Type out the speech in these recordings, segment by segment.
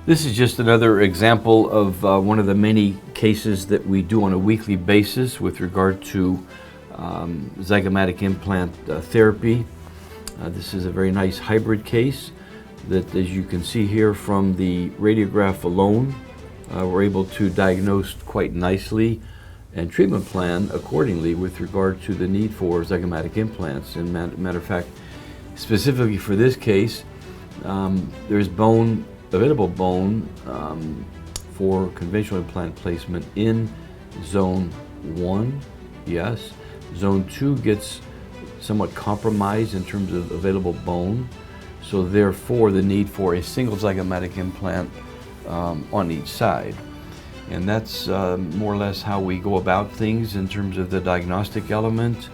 This is just another example of one of the many cases that we do on a weekly basis with regard to zygomatic implant therapy. This is a very nice hybrid case that, as you can see here from the radiograph alone, we're able to diagnose quite nicely and treatment plan accordingly with regard to the need for zygomatic implants. And matter of fact, specifically for this case, there's available bone for conventional implant placement in zone 1, yes. Zone 2 gets somewhat compromised in terms of available bone, so therefore the need for a single zygomatic implant on each side. And that's more or less how we go about things in terms of the diagnostic element.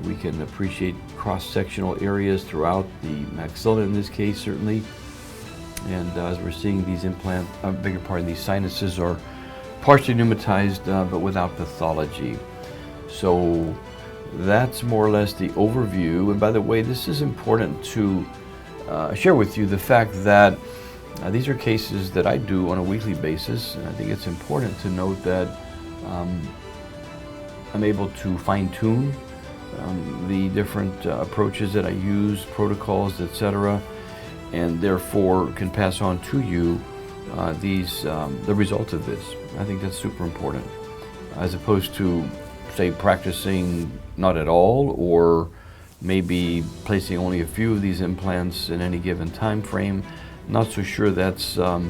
We can appreciate cross-sectional areas throughout the maxilla in this case, certainly. And as we're seeing, these these sinuses are partially pneumatized but without pathology. So that's more or less the overview. And by the way, this is important to share with you the fact that these are cases that I do on a weekly basis. And I think it's important to note that I'm able to fine-tune the different approaches that I use, protocols, etc., and therefore can pass on to you the results of this. I think that's super important, as opposed to, say, practicing not at all, or maybe placing only a few of these implants in any given time frame. Not so sure that's the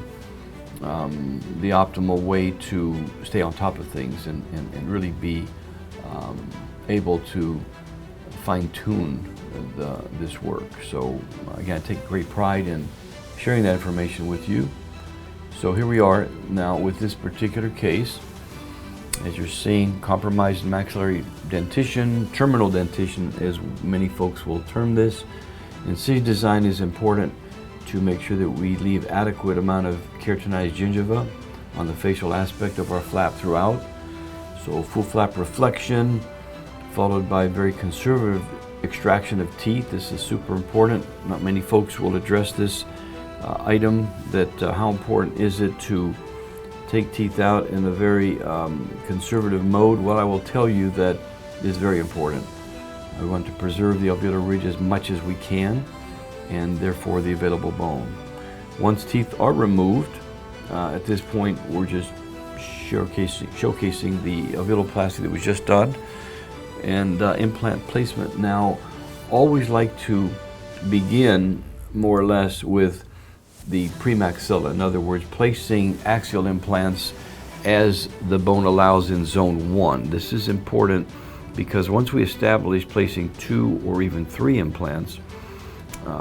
optimal way to stay on top of things and really be able to fine-tune this work. So again, I take great pride in sharing that information with you. So here we are now with this particular case. As you're seeing, compromised maxillary dentition, terminal dentition as many folks will term this. Incision design is important to make sure that we leave adequate amount of keratinized gingiva on the facial aspect of our flap throughout. So full flap reflection, followed by very conservative extraction of teeth. This is super important. Not many folks will address this item, that how important is it to take teeth out in a very conservative mode. Well, I will tell you that it is very important. We want to preserve the alveolar ridge as much as we can, and therefore the available bone. Once teeth are removed, at this point we're just showcasing the alveoloplasty that was just done, and implant placement. Now, always like to begin more or less with the premaxilla. In other words, placing axial implants as the bone allows in zone 1. This is important because once we establish placing 2 or even 3 implants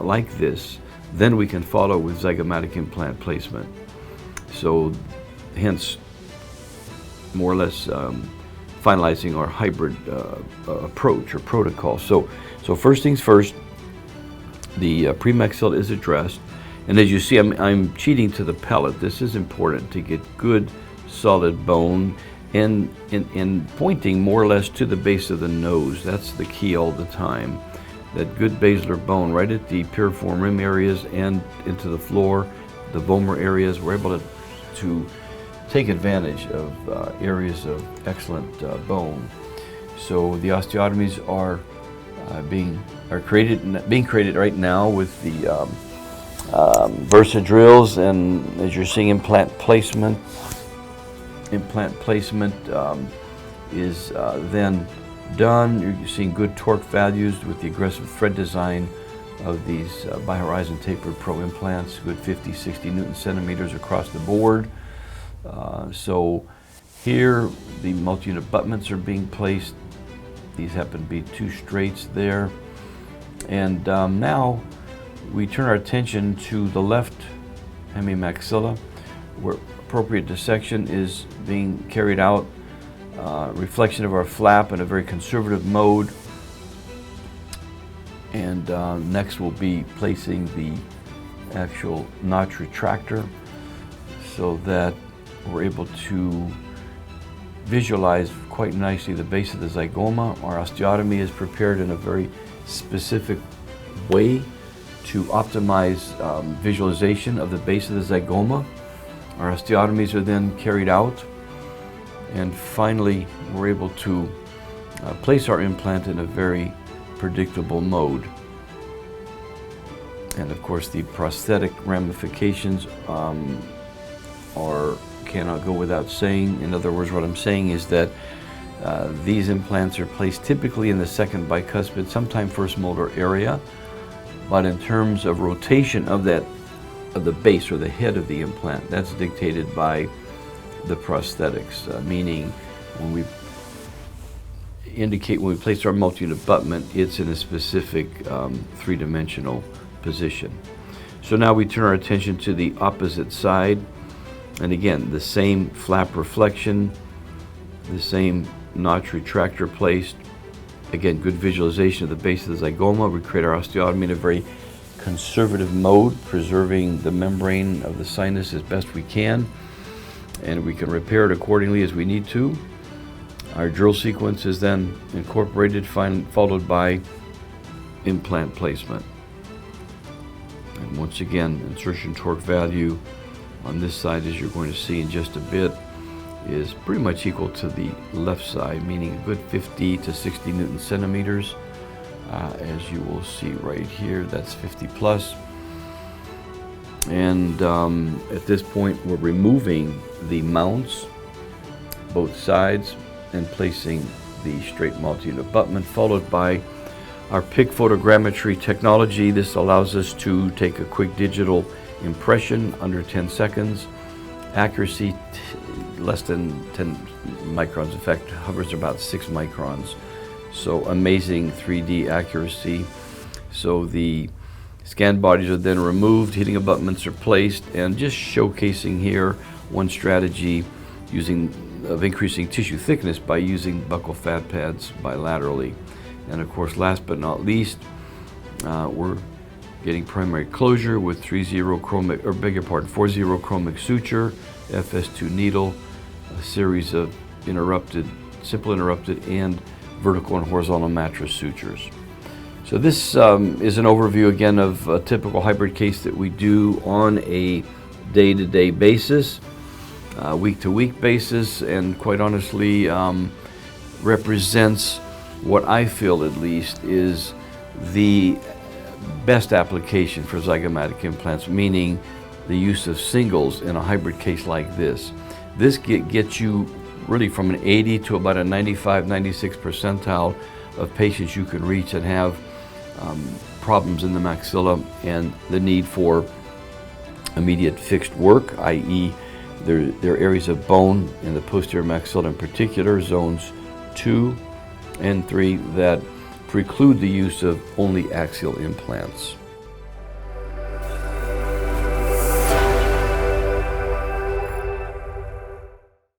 like this, then we can follow with zygomatic implant placement. So hence, more or less finalizing our hybrid approach or protocol. So first things first, the premaxilla is addressed. And as you see, I'm cheating to the pellet. This is important to get good solid bone and pointing more or less to the base of the nose. That's the key all the time. That good basilar bone right at the piriform rim areas and into the floor, the vomer areas. We're able to take advantage of areas of excellent bone. So the osteotomies are being created right now with the Versa drills, and as you're seeing, implant placement is then done. You're seeing good torque values with the aggressive thread design of these bihorizon tapered pro implants, good 50-60 Newton centimeters across the board. So here the multi-unit abutments are being placed. These happen to be 2 straights there. And now we turn our attention to the left hemimaxilla, where appropriate dissection is being carried out. Reflection of our flap in a very conservative mode. And next we'll be placing the actual notch retractor so that we're able to visualize quite nicely the base of the zygoma. Our osteotomy is prepared in a very specific way to optimize visualization of the base of the zygoma. Our osteotomies are then carried out, and finally we're able to place our implant in a very predictable mode. And of course the prosthetic ramifications cannot go without saying. In other words, what I'm saying is that these implants are placed typically in the second bicuspid, sometime first molar area, but in terms of rotation of the base or the head of the implant, that's dictated by the prosthetics, meaning when we place our multi-unit abutment, it's in a specific three-dimensional position. So now we turn our attention to the opposite side, and again the same flap reflection, the same notch retractor placed. Again, good visualization of the base of the zygoma. We create our osteotomy in a very conservative mode, preserving the membrane of the sinus as best we can, and we can repair it accordingly as we need to. Our drill sequence is then incorporated, followed by implant placement. And once again, insertion torque value on this side, as you're going to see in just a bit, is pretty much equal to the left side, meaning a good 50 to 60 Newton centimeters. As you will see right here, that's 50 plus. And at this point, we're removing the mounts, both sides, and placing the straight multi-unit abutment, followed by our PIC photogrammetry technology. This allows us to take a quick digital impression under 10 seconds. Accuracy less than 10 microns. In fact, hovers about 6 microns. So amazing 3D accuracy. So the scan bodies are then removed, heating abutments are placed, and just showcasing here one strategy of increasing tissue thickness by using buccal fat pads bilaterally. And of course, last but not least, we're getting primary closure with 40 chromic suture, FS2 needle, a series of simple interrupted, and vertical and horizontal mattress sutures. So this is an overview again of a typical hybrid case that we do on a day-to-day basis, week-to-week basis, and quite honestly represents what I feel at least is the best application for zygomatic implants, meaning the use of singles in a hybrid case like this. This gets you really from an 80 to about a 95, 96 percentile of patients you can reach that have problems in the maxilla and the need for immediate fixed work, i.e. there are areas of bone in the posterior maxilla in particular, zones 2 and 3, that preclude the use of only axial implants.